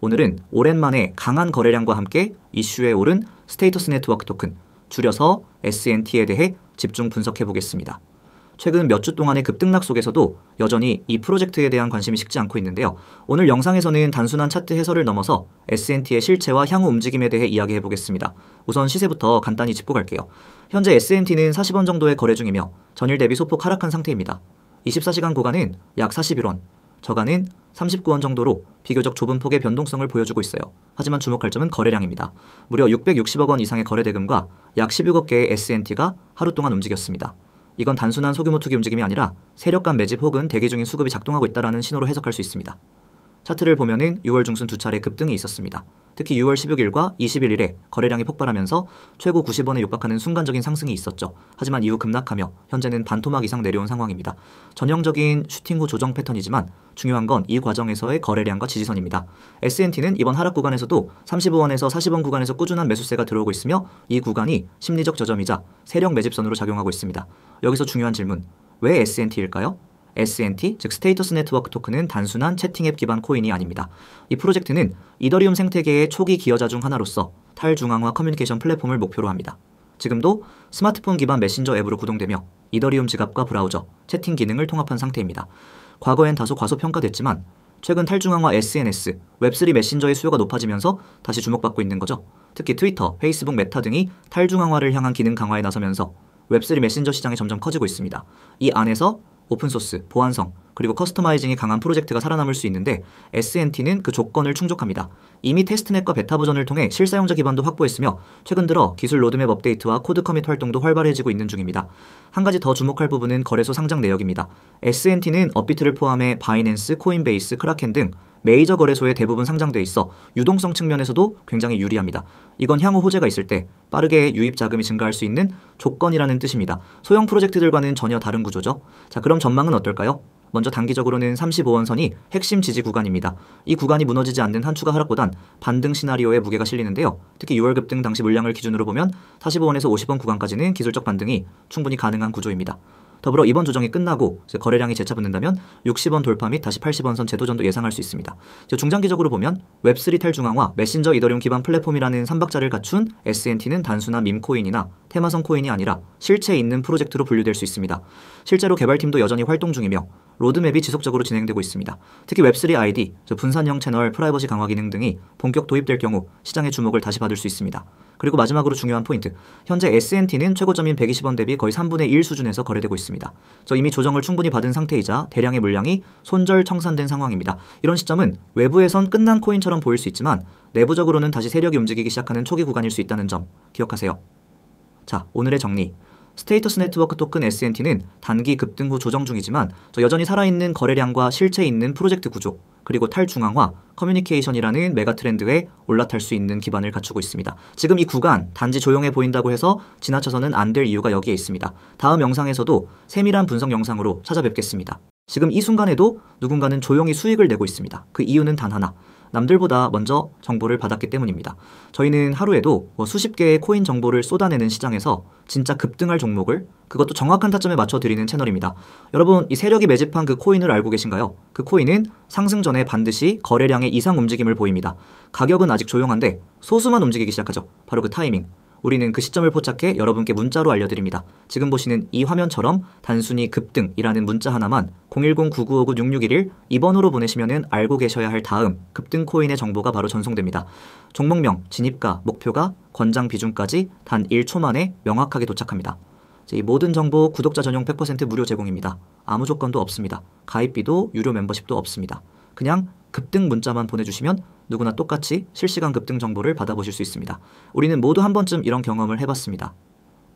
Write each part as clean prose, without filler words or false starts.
오늘은 오랜만에 강한 거래량과 함께 이슈에 오른 스테이터스 네트워크 토큰, 줄여서 SNT에 대해 집중 분석해 보겠습니다. 최근 몇 주 동안의 급등락 속에서도 여전히 이 프로젝트에 대한 관심이 식지 않고 있는데요. 오늘 영상에서는 단순한 차트 해설을 넘어서 SNT의 실체와 향후 움직임에 대해 이야기해 보겠습니다. 우선 시세부터 간단히 짚고 갈게요. 현재 SNT는 40원 정도의 거래 중이며 전일 대비 소폭 하락한 상태입니다. 24시간 구간은 약 41원, 저간은 39원 정도로 비교적 좁은 폭의 변동성을 보여주고 있어요. 하지만 주목할 점은 거래량입니다. 무려 660억 원 이상의 거래 대금과 약 16억 개의 SNT가 하루 동안 움직였습니다. 이건 단순한 소규모 투기 움직임이 아니라 세력 간 매집 혹은 대기 중인 수급이 작동하고 있다는 신호로 해석할 수 있습니다. 차트를 보면은 6월 중순 두 차례 급등이 있었습니다. 특히 6월 16일과 21일에 거래량이 폭발하면서 최고 90원에 육박하는 순간적인 상승이 있었죠. 하지만 이후 급락하며 현재는 반토막 이상 내려온 상황입니다. 전형적인 슈팅 후 조정 패턴이지만 중요한 건 이 과정에서의 거래량과 지지선입니다. SNT는 이번 하락 구간에서도 35원에서 40원 구간에서 꾸준한 매수세가 들어오고 있으며 이 구간이 심리적 저점이자 세력 매집선으로 작용하고 있습니다. 여기서 중요한 질문, 왜 SNT일까요? SNT, 즉 스테이터스 네트워크 토큰은 단순한 채팅 앱 기반 코인이 아닙니다. 이 프로젝트는 이더리움 생태계의 초기 기여자 중 하나로서 탈중앙화 커뮤니케이션 플랫폼을 목표로 합니다. 지금도 스마트폰 기반 메신저 앱으로 구동되며 이더리움 지갑과 브라우저, 채팅 기능을 통합한 상태입니다. 과거엔 다소 과소평가됐지만 최근 탈중앙화 SNS, 웹3 메신저의 수요가 높아지면서 다시 주목받고 있는 거죠. 특히 트위터, 페이스북, 메타 등이 탈중앙화를 향한 기능 강화에 나서면서 웹3 메신저 시장이 점점 커지고 있습니다. 이 안에서 오픈소스, 보안성, 그리고 커스터마이징이 강한 프로젝트가 살아남을 수 있는데 SNT는 그 조건을 충족합니다. 이미 테스트넷과 베타 버전을 통해 실사용자 기반도 확보했으며 최근 들어 기술 로드맵 업데이트와 코드 커밋 활동도 활발해지고 있는 중입니다. 한 가지 더 주목할 부분은 거래소 상장 내역입니다. SNT는 업비트를 포함해 바이낸스, 코인베이스, 크라켄 등 메이저 거래소에 대부분 상장돼 있어 유동성 측면에서도 굉장히 유리합니다. 이건 향후 호재가 있을 때 빠르게 유입 자금이 증가할 수 있는 조건이라는 뜻입니다. 소형 프로젝트들과는 전혀 다른 구조죠. 자, 그럼 전망은 어떨까요? 먼저 단기적으로는 35원 선이 핵심 지지 구간입니다. 이 구간이 무너지지 않는 한 추가 하락보단 반등 시나리오에 무게가 실리는데요. 특히 6월 급등 당시 물량을 기준으로 보면 45원에서 50원 구간까지는 기술적 반등이 충분히 가능한 구조입니다. 더불어 이번 조정이 끝나고 거래량이 재차붙는다면 60원 돌파 및 다시 80원 선 재도전도 예상할 수 있습니다. 중장기적으로 보면 웹3 탈중앙화, 메신저 이더리움 기반 플랫폼이라는 3박자를 갖춘 SNT는 단순한 밈코인이나 테마성 코인이 아니라 실체 있는 프로젝트로 분류될 수 있습니다. 실제로 개발팀도 여전히 활동 중이며 로드맵이 지속적으로 진행되고 있습니다. 특히 웹3 ID, 분산형 채널, 프라이버시 강화 기능 등이 본격 도입될 경우 시장의 주목을 다시 받을 수 있습니다. 그리고 마지막으로 중요한 포인트, 현재 SNT는 최고점인 120원 대비 거의 3분의 1 수준에서 거래되고 있습니다. 이미 조정을 충분히 받은 상태이자 대량의 물량이 손절 청산된 상황입니다. 이런 시점은 외부에선 끝난 코인처럼 보일 수 있지만 내부적으로는 다시 세력이 움직이기 시작하는 초기 구간일 수 있다는 점 기억하세요. 자, 오늘의 정리. 스테이터스 네트워크 토큰 SNT는 단기 급등 후 조정 중이지만 여전히 살아있는 거래량과 실체 있는 프로젝트 구조, 그리고 탈중앙화, 커뮤니케이션이라는 메가 트렌드에 올라탈 수 있는 기반을 갖추고 있습니다. 지금 이 구간 단지 조용해 보인다고 해서 지나쳐서는 안 될 이유가 여기에 있습니다. 다음 영상에서도 세밀한 분석 영상으로 찾아뵙겠습니다. 지금 이 순간에도 누군가는 조용히 수익을 내고 있습니다. 그 이유는 단 하나, 남들보다 먼저 정보를 받았기 때문입니다. 저희는 하루에도 수십 개의 코인 정보를 쏟아내는 시장에서 진짜 급등할 종목을, 그것도 정확한 타점에 맞춰 드리는 채널입니다. 여러분, 이 세력이 매집한 그 코인을 알고 계신가요? 그 코인은 상승 전에 반드시 거래량의 이상 움직임을 보입니다. 가격은 아직 조용한데 소수만 움직이기 시작하죠. 바로 그 타이밍. 우리는 그 시점을 포착해 여러분께 문자로 알려드립니다. 지금 보시는 이 화면처럼 단순히 급등이라는 문자 하나만 010-9959-6611 이번호로 보내시면 알고 계셔야 할 다음 급등 코인의 정보가 바로 전송됩니다. 종목명, 진입가, 목표가, 권장 비중까지 단 1초 만에 명확하게 도착합니다. 이 모든 정보 구독자 전용 100% 무료 제공입니다. 아무 조건도 없습니다. 가입비도 유료 멤버십도 없습니다. 그냥 급등 문자만 보내주시면 누구나 똑같이 실시간 급등 정보를 받아보실 수 있습니다. 우리는 모두 한 번쯤 이런 경험을 해봤습니다.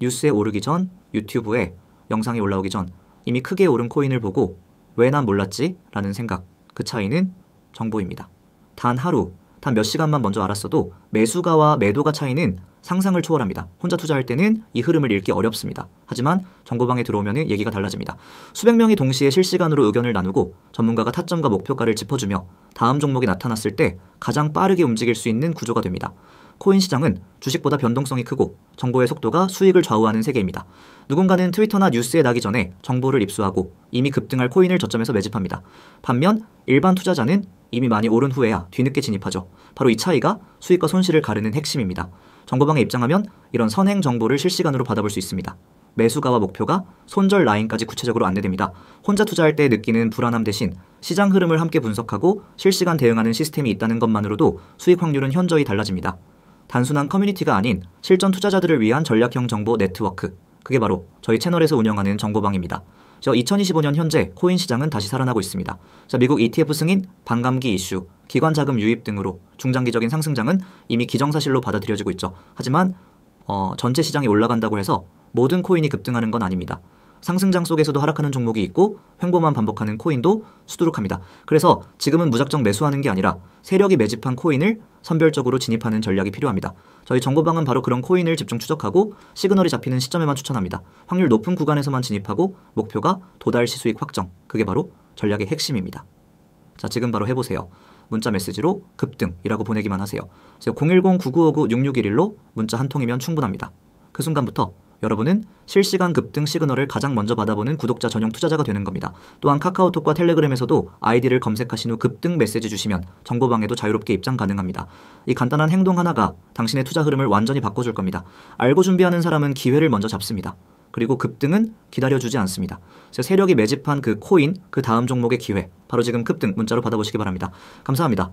뉴스에 오르기 전, 유튜브에 영상이 올라오기 전 이미 크게 오른 코인을 보고 왜 난 몰랐지? 라는 생각, 그 차이는 정보입니다. 단 하루, 단 몇 시간만 먼저 알았어도 매수가와 매도가 차이는 상상을 초월합니다. 혼자 투자할 때는 이 흐름을 읽기 어렵습니다. 하지만 정보방에 들어오면 얘기가 달라집니다. 수백 명이 동시에 실시간으로 의견을 나누고 전문가가 타점과 목표가를 짚어주며 다음 종목이 나타났을 때 가장 빠르게 움직일 수 있는 구조가 됩니다. 코인 시장은 주식보다 변동성이 크고 정보의 속도가 수익을 좌우하는 세계입니다. 누군가는 트위터나 뉴스에 나기 전에 정보를 입수하고 이미 급등할 코인을 저점에서 매집합니다. 반면 일반 투자자는 이미 많이 오른 후에야 뒤늦게 진입하죠. 바로 이 차이가 수익과 손실을 가르는 핵심입니다. 정보방에 입장하면 이런 선행 정보를 실시간으로 받아볼 수 있습니다. 매수가와 목표가 손절 라인까지 구체적으로 안내됩니다. 혼자 투자할 때 느끼는 불안함 대신 시장 흐름을 함께 분석하고 실시간 대응하는 시스템이 있다는 것만으로도 수익 확률은 현저히 달라집니다. 단순한 커뮤니티가 아닌 실전 투자자들을 위한 전략형 정보 네트워크, 그게 바로 저희 채널에서 운영하는 정보방입니다. 2025년 현재 코인 시장은 다시 살아나고 있습니다. 미국 ETF 승인, 반감기 이슈, 기관 자금 유입 등으로 중장기적인 상승장은 이미 기정사실로 받아들여지고 있죠. 하지만 전체 시장이 올라간다고 해서 모든 코인이 급등하는 건 아닙니다. 상승장 속에서도 하락하는 종목이 있고 횡보만 반복하는 코인도 수두룩합니다. 그래서 지금은 무작정 매수하는 게 아니라 세력이 매집한 코인을 선별적으로 진입하는 전략이 필요합니다. 저희 정보방은 바로 그런 코인을 집중 추적하고 시그널이 잡히는 시점에만 추천합니다. 확률 높은 구간에서만 진입하고 목표가 도달 시 수익 확정, 그게 바로 전략의 핵심입니다. 자, 지금 바로 해보세요. 문자 메시지로 급등이라고 보내기만 하세요. 010-9959-6611로 문자 한 통이면 충분합니다. 그 순간부터 여러분은 실시간 급등 시그널을 가장 먼저 받아보는 구독자 전용 투자자가 되는 겁니다. 또한 카카오톡과 텔레그램에서도 아이디를 검색하신 후 급등 메시지 주시면 정보방에도 자유롭게 입장 가능합니다. 이 간단한 행동 하나가 당신의 투자 흐름을 완전히 바꿔줄 겁니다. 알고 준비하는 사람은 기회를 먼저 잡습니다. 그리고 급등은 기다려주지 않습니다. 세력이 매집한 그 코인, 그 다음 종목의 기회, 바로 지금 급등 문자로 받아보시기 바랍니다. 감사합니다.